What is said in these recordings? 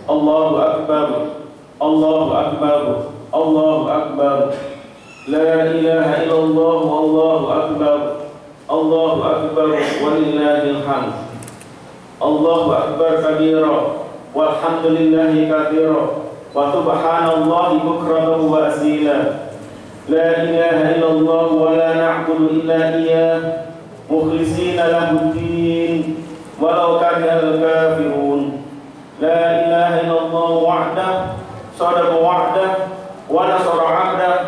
Allahu Akbar, Allahu Akbar, Allahu Akbar. La ilaha illallah, Allahu Akbar, Allahu Akbar, walillahil hamd. Allahu Akbar kabira, walhamdulillahi katsira, wa subhanallahi bukratan wa asila. La ilaha illallah wa la na'budu illa iyyah, mukhlisina lahu-d-din, walau karihal kafirun. La ilaha illallah wahdahu, sadaqa wa'dahu, wa nasara 'abdahu,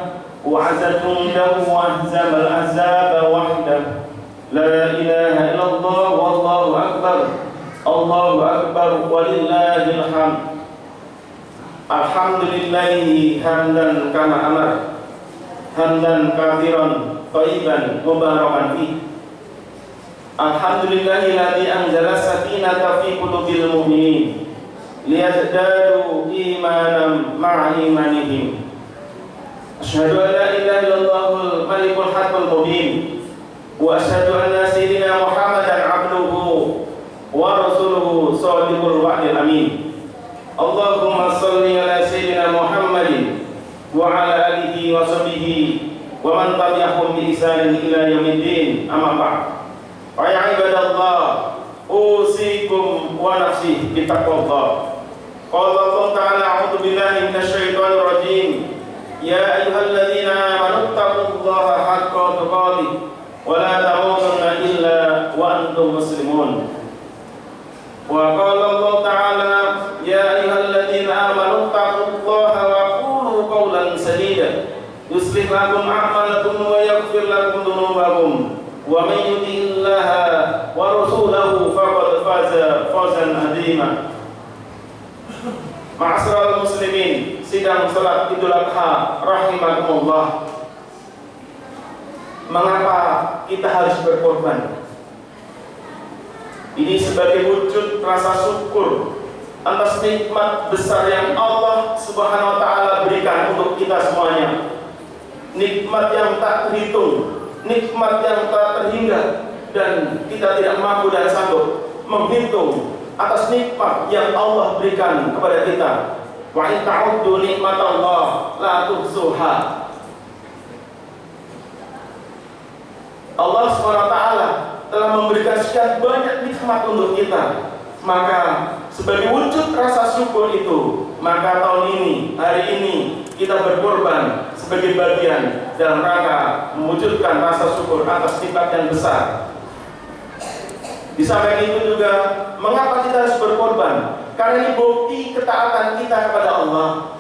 wa 'azza jundahu wa ahzama al-ahzaba wahdahu. La ilaha illallah wallahu akbar, Allahu akbar, walillahil hamd. Alhamdulillahi hamdan kama amar, hamdan katsiran thayyiban mubarakan fi. Alhamdulillahilladzi anzala sakinata fi qulubil mu'minin liyazdadu imanan ma'a imanihim. Asyhadu an la ilaha illallahul malikul haqqul mubin, wa asyhadu anna sayyidina Muhammadan abduhu wa rasuluhu shadiqul wa'dil amin. Allahumma shalli ala sayyidina Muhammadin wa ala alihi wa sahbihi wa man tabi'ahum bi ihsanin ila yaumiddin. Amma ba'd. Ya ibadallah, usikum wa nafsi bittaqwallah. Qala Allah ta'ala, a'udzu billahi minasyaitonir rajim. Ya ayyuhalladzina amanu taqullaha haqqa tuqatih wa la tamutunna illa wa antum muslimun. Wa qala Allah ta'ala, ya ayyuhalladzina amanu taqullaha wa qulu qawlan sadida yuslih lakum a'malakum wa yaghfir lakum dhunubakum wa man yuti'illaha wa rasulahu faqad faza fawzan 'azima. Ma'asyiral muslimin, sidang salat Idul Adha rahimakumullah. Mengapa kita harus berkorban? Ini sebagai wujud rasa syukur atas nikmat besar yang Allah Subhanahu wa taala berikan untuk kita semuanya. Nikmat yang tak terhitung, nikmat yang tak terhingga, dan kita tidak mampu dan sanggup menghitung atas nikmat yang Allah berikan kepada kita. Wa in ta'uddu nikmatallah la tuhsuha. Allah SWT telah memberikan sekian banyak nikmat untuk kita. Maka sebagai wujud rasa syukur itu, maka tahun ini, hari ini kita berkorban sebagai bagian dalam rangka mewujudkan rasa syukur atas nikmat yang besar. Di samping itu juga, mengapa kita harus berkorban? Karena ini bukti ketaatan kita kepada Allah.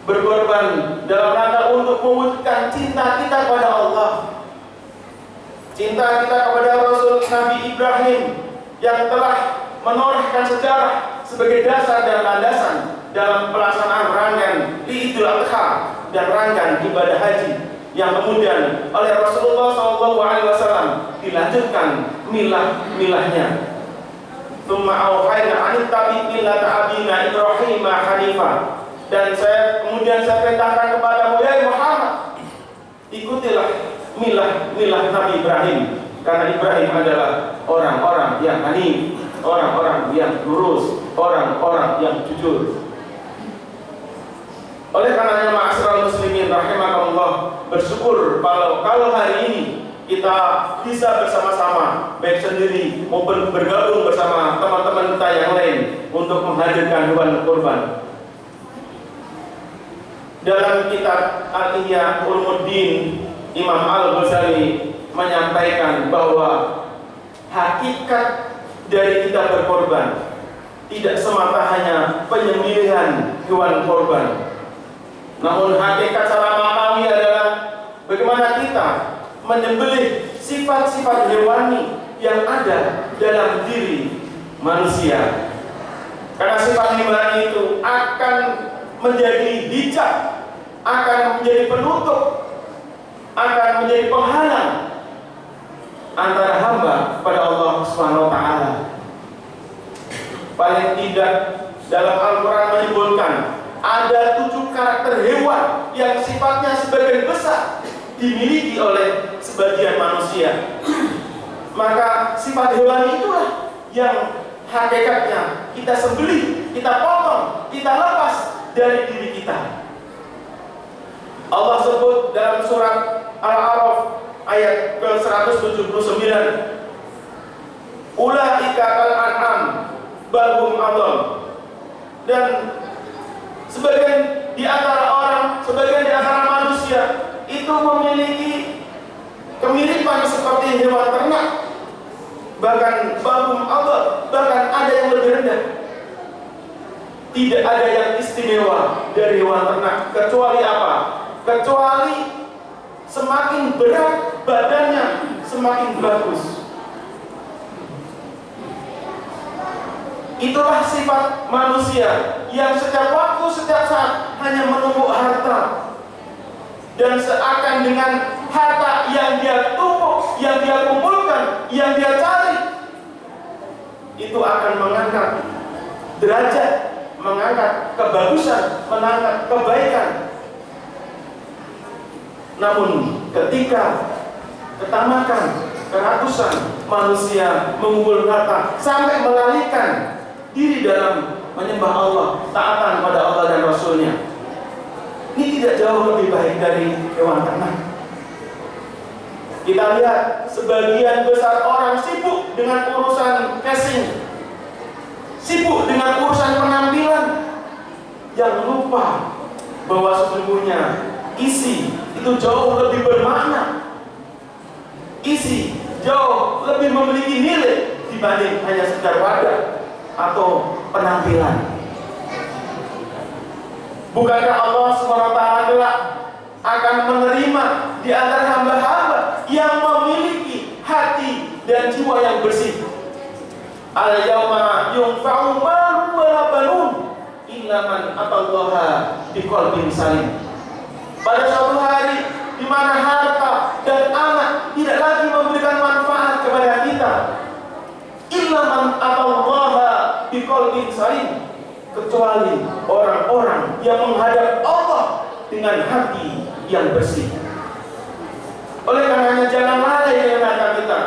Berkorban dalam rangka untuk mewujudkan cinta kita kepada Allah, cinta kita kepada Rasul Nabi Ibrahim yang telah menorehkan sejarah sebagai dasar dan landasan dalam pelaksanaan rangkaian di Idul Adha dan rangkaian ibadah haji, yang kemudian oleh Rasulullah SAW dilanjutkan milah-milahnya. Tsumma auhayna an tabi millata abina Ibrahim hanifah. Dan kemudian saya perintahkan kepadamu, ya Muhammad, ikutilah milah Nabi Ibrahim, karena Ibrahim adalah orang-orang yang hanif, orang-orang yang lurus, orang-orang yang jujur. Oleh karenanya, ma'asyiral muslimin rahimakumullah, bersyukur kalau hari ini kita bisa bersama-sama, baik sendiri maupun bergabung bersama teman-teman kita yang lain untuk menghadirkan hewan kurban. Dalam kitab Al-Ihya Ulumuddin, Imam Al-Ghazali menyampaikan bahwa hakikat dari kita berkorban tidak semata hanya penyembelihan hewan korban, namun hakikat secara maknawi adalah bagaimana kita menyembelih sifat-sifat hewani yang ada dalam diri manusia. Karena sifat hewani itu akan menjadi hijab, akan menjadi penutup, akan menjadi penghalang antara hamba kepada Allah Subhanahu wa taala. Paling tidak dalam Al-Quran menyebutkan ada 7 karakter hewan yang sifatnya sebagian besar dimiliki oleh sebagian manusia. Maka sifat hewan itulah yang hakikatnya kita sembelih, kita potong dari diri kita. Allah sebut dalam surat Al-A'raf ayat ke-179, ulaika kal an'am bal hum adall. Dan sebagian di antara manusia itu memiliki kemiripan seperti hewan ternak, bahkan bahum adall, bahkan ada yang lebih rendah. Tidak ada yang istimewa dari hewan ternak, kecuali apa? Kecuali semakin berat badannya, semakin bagus. Itulah sifat manusia yang setiap waktu, setiap saat hanya menumpuk harta. Dan seakan dengan harta yang dia tumpuk, yang dia kumpulkan, yang dia cari, itu akan mengangkat derajat, mengangkat kebagusan, mengangkat kebaikan. Namun ketika ketamakan, kerakusan manusia mengumpul harta sampai melalaikan diri dalam menyembah Allah, taatan pada Allah dan Rasulnya, ini tidak jauh lebih baik dari hewan ternak. Kita lihat sebagian besar orang sibuk dengan urusan casing, sibuk dengan urusan penampilan, yang lupa bahwa sesungguhnya isi itu jauh lebih bermakna. Isi jauh lebih memiliki nilai dibanding hanya sekedar wadah atau penampilan. Bukankah Allah SWT akan menerima di antara hamba-hamba yang memiliki hati dan jiwa yang bersih? Al-yawma yunfa'u malun wa la banun illa man atallaha biqalbin salim. Pada suatu hari di mana harta dan anak tidak lagi memberikan manfaat kepada kita, illa man atallaha biqalbin salim, kecuali orang-orang yang menghadap Allah dengan hati yang bersih. Oleh karenanya jangan lalai dengan harta kita.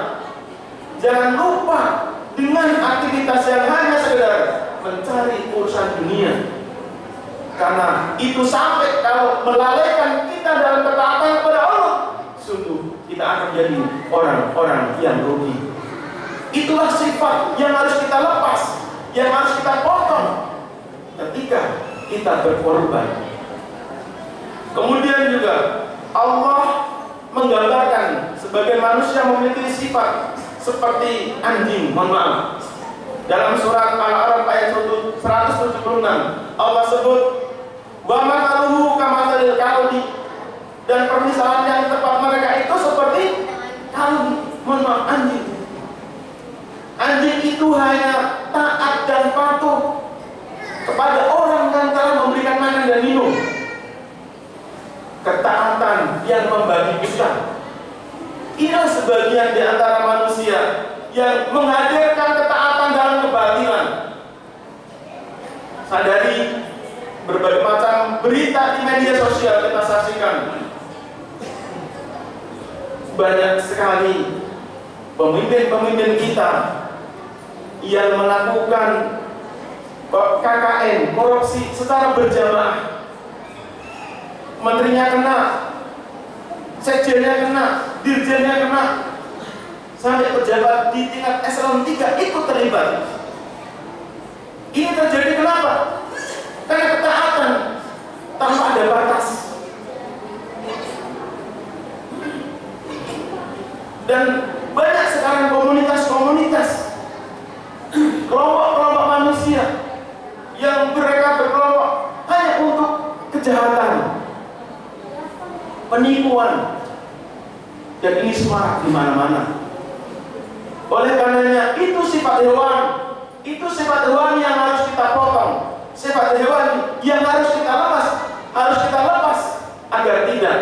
Jangan lupa dengan aktivitas yang hanya sekedar mencari urusan dunia. Karena itu sampai kalau melalaikan kita dalam ketaatan kepada Allah, sungguh kita akan jadi orang-orang yang rugi. Itulah sifat yang harus kita lepas, yang harus kita potong ketika kita berkorban. Kemudian juga Allah menggambarkan sebagai manusia memiliki sifat seperti anjing. Mohon maaf, dalam surat Al-A'raf ayat 176 Allah sebut wa mathaluhu kamathalil kalbi, dan permisalan yang tepat mereka itu seperti kalbi. Mohon maaf, anjing. Anjing itu hanya taat dan patuh kepada orang yang telah memberikan makan dan minum. Ketaatan yang membagi kita. Inilah sebagian di antara manusia yang menghadirkan ketaatan dalam kebatilan. Sadari berbagai macam berita di media sosial kita saksikan. Banyak sekali pemimpin-pemimpin kita yang melakukan KKN, korupsi secara berjamaah. Menterinya kena, sekjennya kena, dirjennya kena, sampai pejabat di tingkat eselon 3 ikut terlibat. Ini terjadi kenapa? Karena ketaatan tanpa ada batas. Dan banyak sekarang komunitas-komunitas, kelompok-kelompok manusia yang mereka berkelompok hanya untuk kejahatan, penipuan, dan ini semua di mana-mana. Oleh karenanya itu sifat hewan, itu sifat hewan yang harus kita potong, sifat hewan yang harus kita lepas agar tidak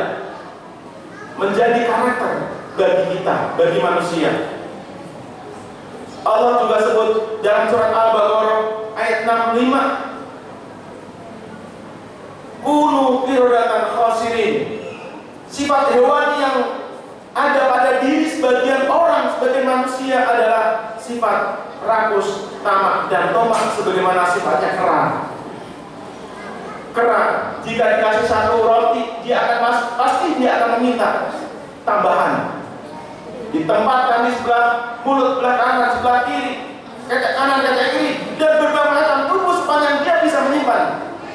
menjadi karakter bagi kita, bagi manusia. Allah juga sebut dalam surat Al-Baqarah ayat 65, kunu qiradatan khasirin. Sifat hewan yang ada pada diri sebagian orang, sebagian manusia adalah sifat rakus, tamak, dan tomak sebagaimana sifatnya kera. kera, jika dikasih satu roti, dia akan pasti dia akan meminta tambahan. Ditempatkan di sebelah mulut, sebelah kanan, sebelah kiri, kecek kanan, kecek kiri, dan berbagai macam tubuh sepanjang dia bisa menyimpan.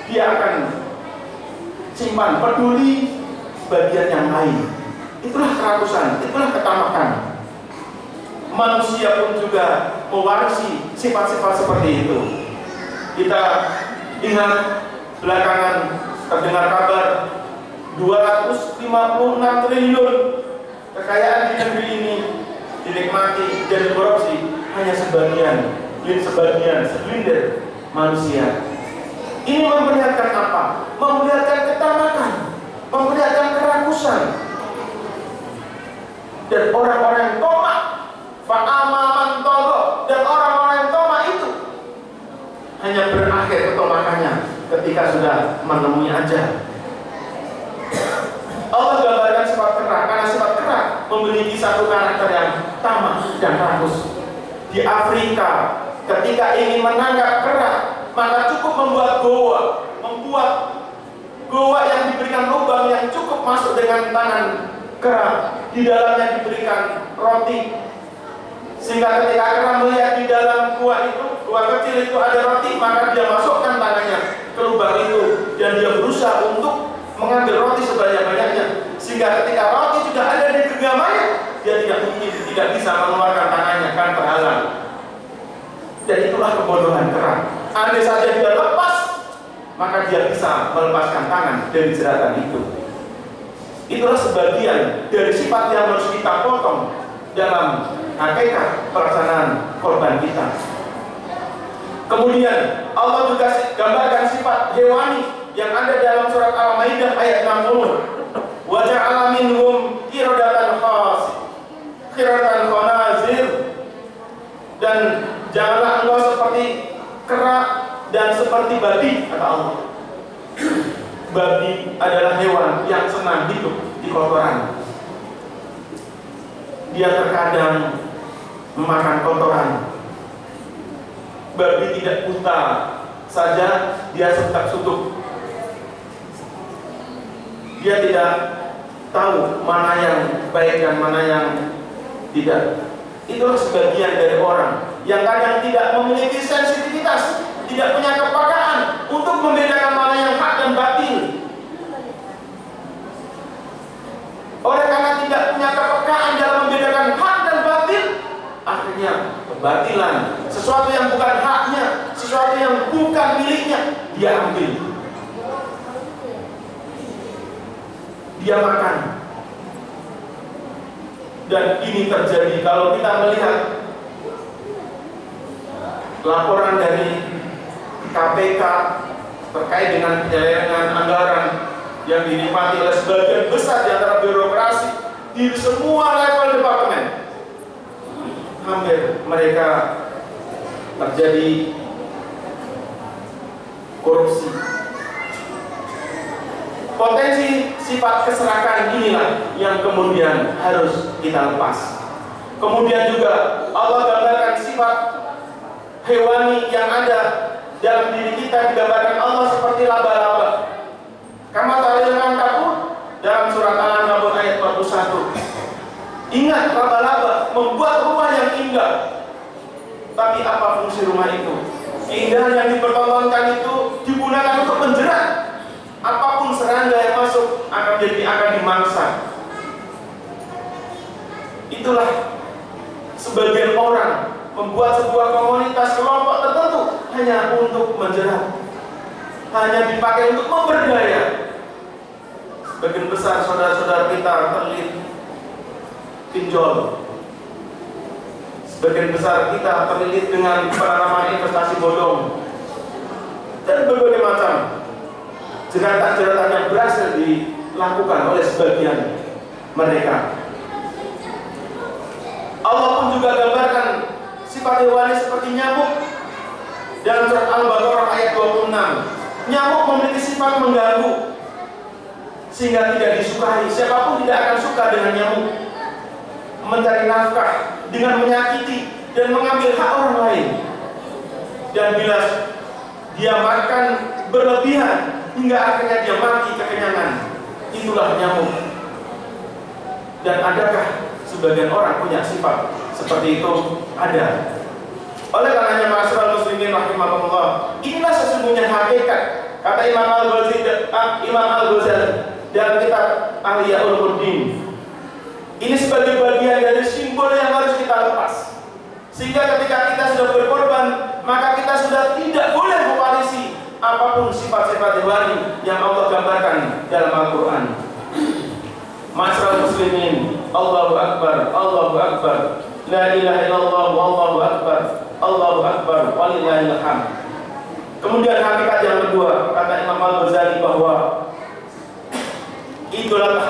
Dia akan simpan, peduli bagian yang lain. Itulah kerakusan, itulah ketamakan. Manusia pun juga mewarisi sifat-sifat seperti itu. Kita ingat belakangan terdengar kabar 256 triliun kekayaan di negeri ini dinikmati dan dikorupsi hanya segelintir manusia. Ini memperlihatkan apa? Memperlihatkan ketamakan, memperlihatkan kerakusan. Dan orang-orang yang tomak, fa'amaman togo, dan orang-orang yang tomak itu hanya berakhir ketomakannya ketika sudah menemui ajal. Allah gambarkan sifat kera, karena sifat kera memiliki satu karakter yang tamak dan rakus. Di Afrika, ketika ingin menangkap kera, maka cukup membuat goa yang diberikan lubang yang cukup masuk dengan tangan kera. Di dalamnya diberikan roti, sehingga ketika kera melihat di dalam gua kecil itu ada roti, maka dia masukkan tangannya ke lubang itu dan dia berusaha untuk mengambil roti sebanyak-banyaknya, sehingga ketika roti sudah ada di genggamannya, dia tidak bisa mengeluarkan tangannya, kan terhalang. Dan itulah kebodohan kera. Andai saja dia lepas, maka dia bisa melepaskan tangan dari jeratan itu. Itulah sebagian dari sifat yang harus kita potong dalam hakikat pelaksanaan korban kita. Kemudian Allah juga gambarkan sifat hewani yang ada dalam surat Al-Maidah ayat 60. Wa ja'ala minhum qiradatan khanazir, dan janganlah engkau seperti kera dan seperti babi, kata Allah. Babi adalah hewan yang senang hidup di kotoran. Dia terkadang memakan kotoran. Babi tidak buta saja, dia sutuk. Dia tidak tahu mana yang baik dan mana yang tidak. Itulah sebagian dari orang yang kadang tidak memiliki sensitivitas, tidak punya kepekaan untuk membedakan mana yang hak dan batil. Oleh karena tidak punya kepekaan dalam membedakan hak dan batil, akhirnya kebatilan, sesuatu yang bukan haknya, sesuatu yang bukan miliknya, dia ambil, dia makan. Dan ini terjadi kalau kita melihat laporan dari KPK terkait dengan penyelewengan anggaran yang dinikmati oleh sebagian besar di antara birokrasi di semua level departemen. Hampir mereka terjadi korupsi. Potensi sifat keserakahan inilah yang kemudian harus kita lepas. Kemudian juga Allah gambarkan sifat hewani yang ada dalam diri kita, digambarkan Allah seperti laba-laba. Kama ta'lamun kabut dalam surat Al-Ankabut ayat 41. Ingat, laba-laba membuat rumah yang indah. Tapi apa fungsi rumah itu? Keindahan yang dipertontonkan itu digunakan untuk menjerat. Apapun serangga yang masuk akan dimangsa. Itulah sebagian orang membuat sebuah komunitas kelompok tertentu hanya untuk menjerat, hanya dipakai untuk memberdaya. Sebagian besar saudara-saudara kita terlilit pinjol. Sebagian besar kita terlilit dengan penanaman investasi bodong dan berbagai macam jeratan-jeratan yang berhasil dilakukan oleh sebagian mereka. Allah pun juga gambarkan sifat hewani seperti nyamuk dalam surat Al-Baqarah ayat 26. Nyamuk memiliki sifat mengganggu sehingga tidak disukai. Siapapun tidak akan suka dengan nyamuk. Mencari nafkah dengan menyakiti dan mengambil hak orang lain. Dan bila dia makan berlebihan, hingga akhirnya dia mati kekenyangan. Itulah nyamuk. Dan adakah sebagian orang punya sifat seperti itu? Ada. Oleh karenanya ma'asyiral muslimin rahimakumullah, inilah sesungguhnya hakikat. Kata Imam Al-Ghazali dalam kitab Ihya Ulumuddin. Ini sebagai bagian dari simbol yang harus kita lepas. Sehingga ketika kita sudah berkorban, maka kita sudah tidak boleh mewarisi apapun sifat-sifat hewani yang Allah gambarkan dalam Al-Quran. Ma'asyiral muslimin, Allahu Akbar, Allahu Akbar, la ilaha illallah, Allahu Akbar, Allahu Akbar, walillahil hamd. Kemudian hakikat yang kedua, kata Imam Al-Ghazali bahwa idolalah